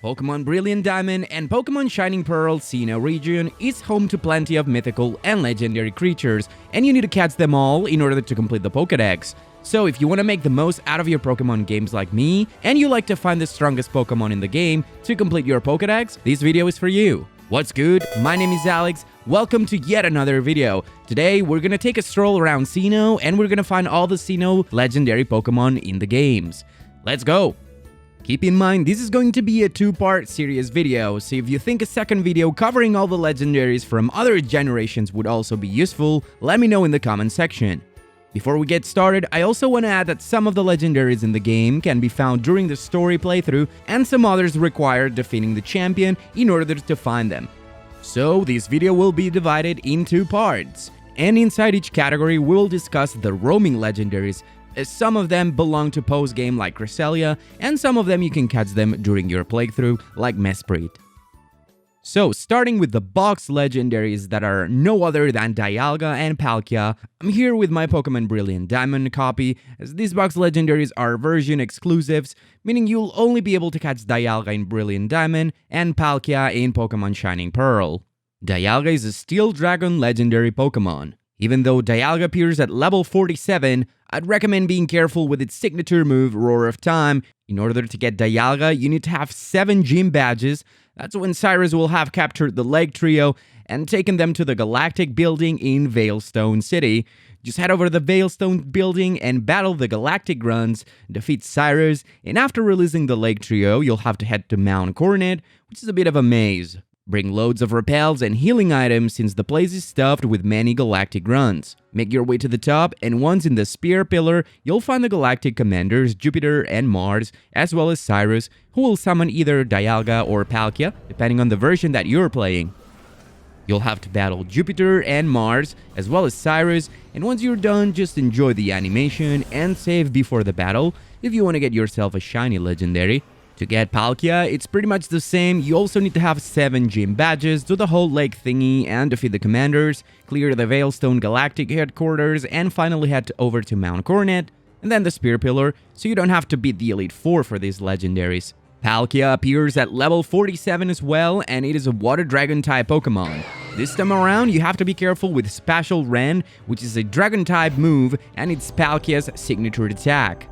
Pokemon Brilliant Diamond and Pokemon Shining Pearl Sinnoh region is home to plenty of mythical and legendary creatures, and you need to catch them all in order to complete the Pokédex. So if you want to make the most out of your Pokemon games like me, and you like to find the strongest Pokemon in the game to complete your Pokédex, this video is for you. What's good? My name is Alex. Welcome to yet another video. Today, we're gonna take a stroll around Sinnoh, and we're gonna find all the Sinnoh legendary Pokemon in the games. Let's go! Keep in mind, this is going to be a two-part series video, so if you think a second video covering all the legendaries from other generations would also be useful, let me know in the comment section. Before we get started, I also want to add that some of the legendaries in the game can be found during the story playthrough, and some others require defeating the champion in order to find them. So this video will be divided in two parts, and inside each category we'll discuss the roaming legendaries, as some of them belong to post-game like Cresselia, and some of them you can catch them during your playthrough like Mesprit. So, starting with the box legendaries that are no other than Dialga and Palkia, I'm here with my Pokemon Brilliant Diamond copy, as these box legendaries are version exclusives, meaning you'll only be able to catch Dialga in Brilliant Diamond and Palkia in Pokemon Shining Pearl. Dialga is a Steel Dragon legendary Pokemon. Even though Dialga appears at level 47, I'd recommend being careful with its signature move, Roar of Time. In order to get Dialga, you need to have 7 gym badges. That's when Cyrus will have captured the Lake Trio and taken them to the Galactic Building in Veilstone City. Just head over to the Veilstone Building and battle the Galactic Grunts, defeat Cyrus, and after releasing the Lake Trio, you'll have to head to Mount Coronet, which is a bit of a maze. Bring loads of repels and healing items since the place is stuffed with many galactic grunts. Make your way to the top, and once in the Spear Pillar, you'll find the galactic commanders Jupiter and Mars, as well as Cyrus, who will summon either Dialga or Palkia, depending on the version that you're playing. You'll have to battle Jupiter and Mars, as well as Cyrus, and once you're done, just enjoy the animation and save before the battle if you want to get yourself a shiny legendary. To get Palkia, it's pretty much the same. You also need to have 7 gym badges, do the whole lake thingy and defeat the commanders, clear the Veilstone Galactic headquarters, and finally head over to Mount Coronet, and then the Spear Pillar, so you don't have to beat the Elite Four for these legendaries. Palkia appears at level 47 as well, and it is a Water Dragon type Pokemon. This time around, you have to be careful with Special Ren, which is a Dragon type move, and it's Palkia's signature attack.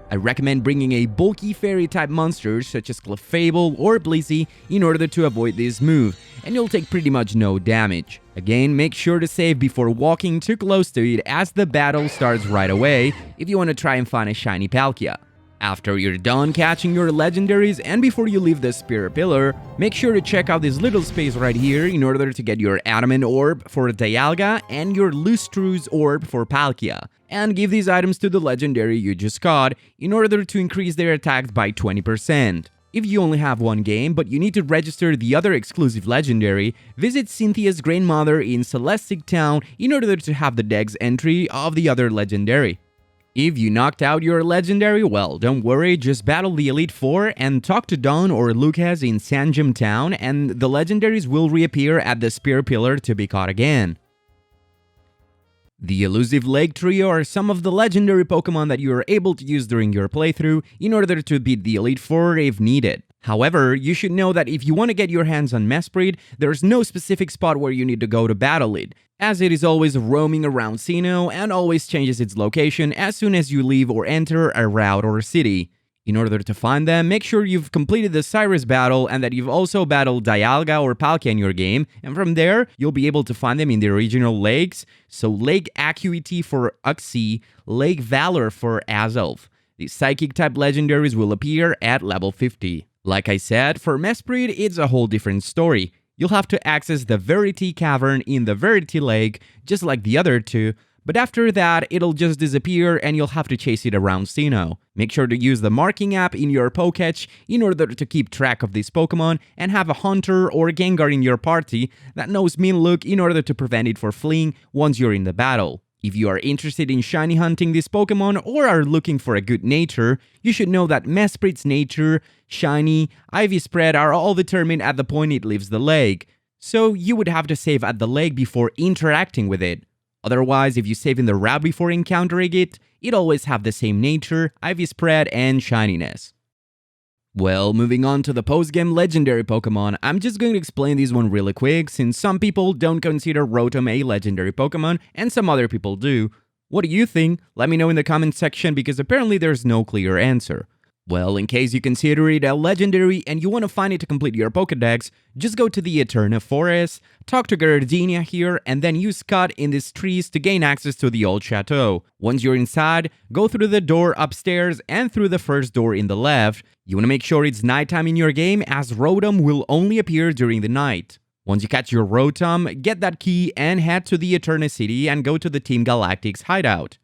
I recommend bringing a bulky fairy-type monster such as Clefable or Blissey in order to avoid this move, and you'll take pretty much no damage. Again, make sure to save before walking too close to it as the battle starts right away if you want to try and find a shiny Palkia. After you're done catching your legendaries and before you leave the Spear Pillar, make sure to check out this little space right here in order to get your Adamant Orb for Dialga and your Lustrous Orb for Palkia, and give these items to the legendary you just caught in order to increase their attacks by 20%. If you only have one game, but you need to register the other exclusive legendary, visit Cynthia's grandmother in Celestic Town in order to have the Dex entry of the other legendary. If you knocked out your legendary, well, don't worry, just battle the Elite Four and talk to Don or Lucas in Sanjam Town, and the legendaries will reappear at the Spear Pillar to be caught again. The elusive Lake Trio are some of the legendary Pokemon that you are able to use during your playthrough in order to beat the Elite Four if needed. However, you should know that if you want to get your hands on Mesprit, there's no specific spot where you need to go to battle it, as it is always roaming around Sinnoh and always changes its location as soon as you leave or enter a route or city. In order to find them, make sure you've completed the Cyrus battle and that you've also battled Dialga or Palkia in your game, and from there, you'll be able to find them in the regional lakes, so Lake Acuity for Uxie, Lake Valor for Azelf. The Psychic-type legendaries will appear at level 50. Like I said, for Mesprit, it's a whole different story. You'll have to access the Verity Cavern in the Verity Lake, just like the other two, but after that, it'll just disappear and you'll have to chase it around Sinnoh. Make sure to use the marking app in your Pokédex in order to keep track of these Pokemon and have a Hunter or Gengar in your party that knows Mean Look in order to prevent it from fleeing once you're in the battle. If you are interested in shiny hunting this Pokemon or are looking for a good nature, you should know that Mesprit's nature, shiny, Ivy Spread are all determined at the point it leaves the lake, so you would have to save at the lake before interacting with it. Otherwise, if you save in the route before encountering it, it always have the same nature, Ivy Spread, and shininess. Well, moving on to the post-game legendary Pokemon, I'm just going to explain this one really quick since some people don't consider Rotom a legendary Pokemon and some other people do. What do you think? Let me know in the comment section because apparently there's no clear answer. Well, in case you consider it a legendary and you want to find it to complete your Pokédex, just go to the Eterna Forest, talk to Giratina here, and then use Cut in these trees to gain access to the old chateau. Once you're inside, go through the door upstairs and through the first door in the left. You want to make sure it's nighttime in your game as Rotom will only appear during the night. Once you catch your Rotom, get that key and head to the Eterna City and go to the Team Galactic's hideout.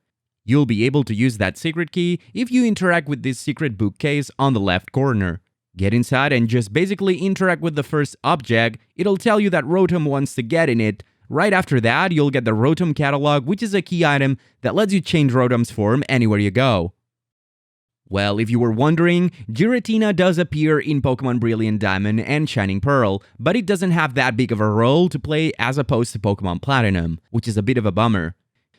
You'll be able to use that secret key if you interact with this secret bookcase on the left corner. Get inside and just basically interact with the first object. It'll tell you that Rotom wants to get in it. Right after that, you'll get the Rotom catalog, which is a key item that lets you change Rotom's form anywhere you go. Well, if you were wondering, Giratina does appear in Pokemon Brilliant Diamond and Shining Pearl, but it doesn't have that big of a role to play as opposed to Pokemon Platinum, which is a bit of a bummer.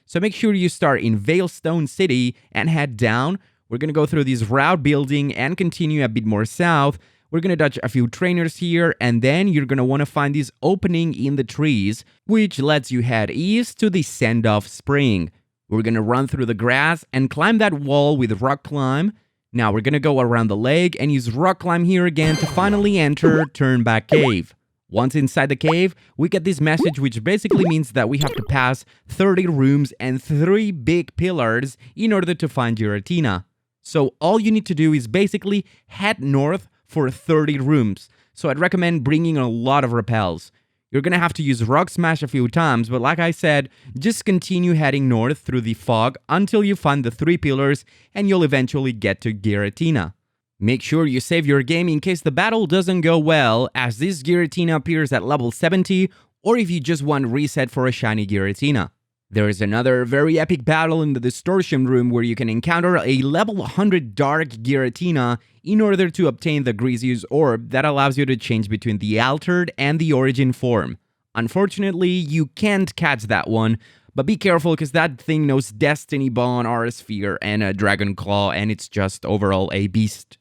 So make sure you start in Veilstone City and head down. We're going to go through this route building and continue a bit more south. We're going to touch a few trainers here, and then you're going to want to find this opening in the trees, which lets you head east to the Send-Off Spring. We're going to run through the grass and climb that wall with Rock Climb. Now we're going to go around the lake and use Rock Climb here again to finally enter Turnback Cave. Once inside the cave, we get this message which basically means that we have to pass 30 rooms and 3 big pillars in order to find Giratina. So all you need to do is basically head north for 30 rooms. So I'd recommend bringing a lot of repels. You're gonna have to use Rock Smash a few times, but like I said, just continue heading north through the fog until you find the 3 pillars and you'll eventually get to Giratina. Make sure you save your game in case the battle doesn't go well, as this Giratina appears at level 70, or if you just want reset for a shiny Giratina. There is another very epic battle in the Distortion Room where you can encounter a level 100 Dark Giratina in order to obtain the Greasius Orb that allows you to change between the Altered and the Origin form. Unfortunately, you can't catch that one, but be careful because that thing knows Destiny Bond, Aura Sphere, and a Dragon Claw, and it's just overall a beast.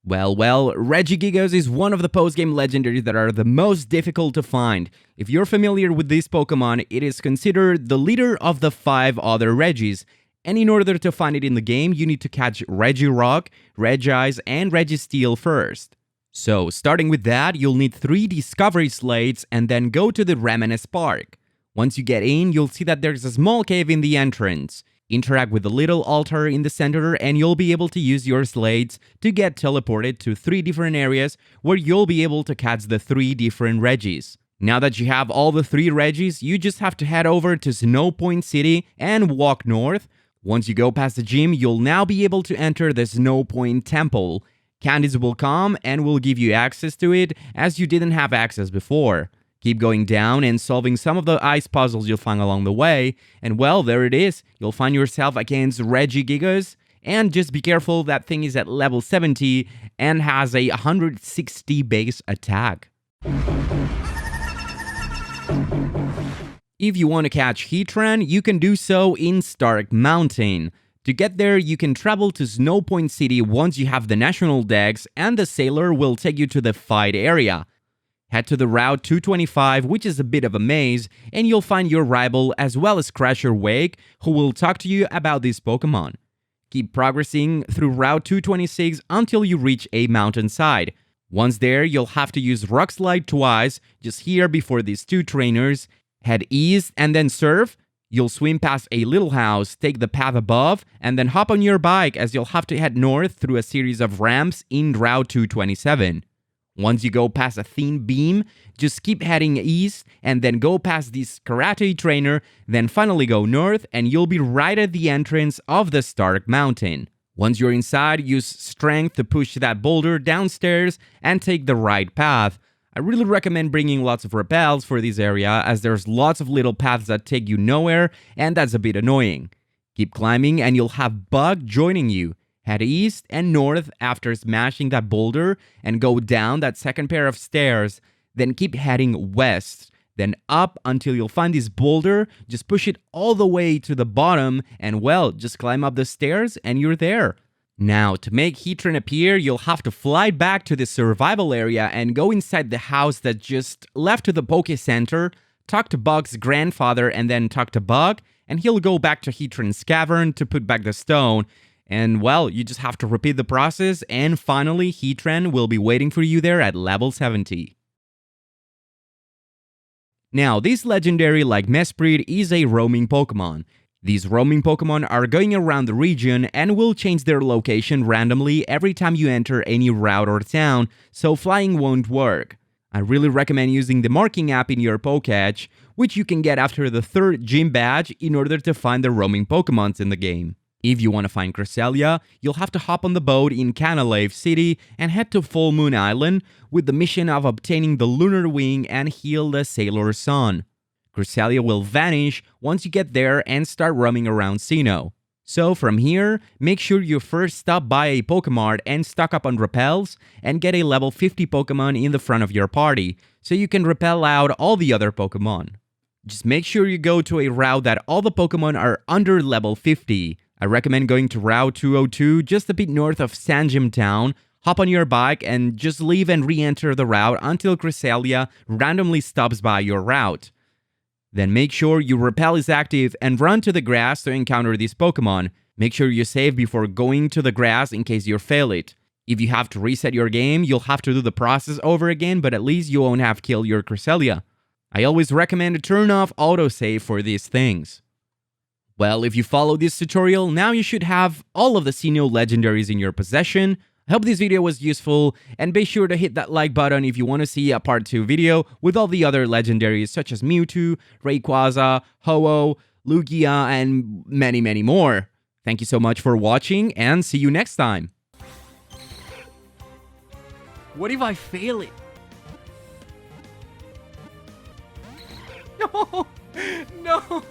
Well, Regigigas is one of the post-game legendaries that are the most difficult to find. If you're familiar with this Pokemon, it is considered the leader of the 5 other Regis, and in order to find it in the game, you need to catch Regirock, Regice, and Registeel first. So, starting with that, you'll need 3 Discovery Slates and then go to the Reminisce Park. Once you get in, you'll see that there's a small cave in the entrance. Interact with the little altar in the center and you'll be able to use your slates to get teleported to 3 different areas where you'll be able to catch the 3 different Regis. Now that you have all the 3 Regis, you just have to head over to Snow Point City and walk north. Once you go past the gym, you'll now be able to enter the Snow Point Temple. Candies will come and will give you access to it as you didn't have access before. Keep going down and solving some of the ice puzzles you'll find along the way, and well, there it is. You'll find yourself against Regigigas, and just be careful, that thing is at level 70 and has a 160 base attack. If you want to catch Heatran, you can do so in Stark Mountain. To get there, you can travel to Snow Point City once you have the National Dex, and the Sailor will take you to the fight area. Head to the Route 225, which is a bit of a maze, and you'll find your rival as well as Crasher Wake, who will talk to you about this Pokemon. Keep progressing through Route 226 until you reach a mountainside. Once there, you'll have to use Rock Slide twice, just here before these 2 trainers. Head east and then surf. You'll swim past a little house, take the path above, and then hop on your bike as you'll have to head north through a series of ramps in Route 227. Once you go past a thin beam, just keep heading east and then go past this karate trainer, then finally go north and you'll be right at the entrance of the Stark Mountain. Once you're inside, use strength to push that boulder downstairs and take the right path. I really recommend bringing lots of repels for this area as there's lots of little paths that take you nowhere and that's a bit annoying. Keep climbing and you'll have Bug joining you. Head east and north after smashing that boulder and go down that second pair of stairs. Then keep heading west, then up until you'll find this boulder. Just push it all the way to the bottom and well, just climb up the stairs and you're there. Now, to make Heatran appear, you'll have to fly back to the survival area and go inside the house that just left to the Poke Center, talk to Bug's grandfather, and then talk to Bug, and he'll go back to Heatran's cavern to put back the stone. And well, you just have to repeat the process, and finally, Heatran will be waiting for you there at level 70. Now, this legendary like Mesprit is a roaming Pokemon. These roaming Pokemon are going around the region and will change their location randomly every time you enter any route or town, so flying won't work. I really recommend using the marking app in your Pokédex, which you can get after the 3rd gym badge in order to find the roaming Pokemons in the game. If you want to find Cresselia, you'll have to hop on the boat in Canalave City and head to Full Moon Island with the mission of obtaining the Lunar Wing and heal the Sailor's Son. Cresselia will vanish once you get there and start roaming around Sinnoh. So from here, make sure you first stop by a Pokemart and stock up on repels and get a level 50 Pokemon in the front of your party so you can repel out all the other Pokemon. Just make sure you go to a route that all the Pokemon are under level 50. I recommend going to Route 202 just a bit north of Sanjim Town, hop on your bike and just leave and re-enter the route until Cresselia randomly stops by your route. Then make sure your repel is active and run to the grass to encounter this Pokemon. Make sure you save before going to the grass in case you fail it. If you have to reset your game, you'll have to do the process over again, but at least you won't have killed your Cresselia. I always recommend to turn off autosave for these things. Well, if you follow this tutorial, now you should have all of the Sinnoh legendaries in your possession. I hope this video was useful, and be sure to hit that like button if you want to see a part 2 video with all the other legendaries such as Mewtwo, Rayquaza, Ho-Oh, Lugia, and many, many more. Thank you so much for watching, and see you next time. What if I fail it? No! No!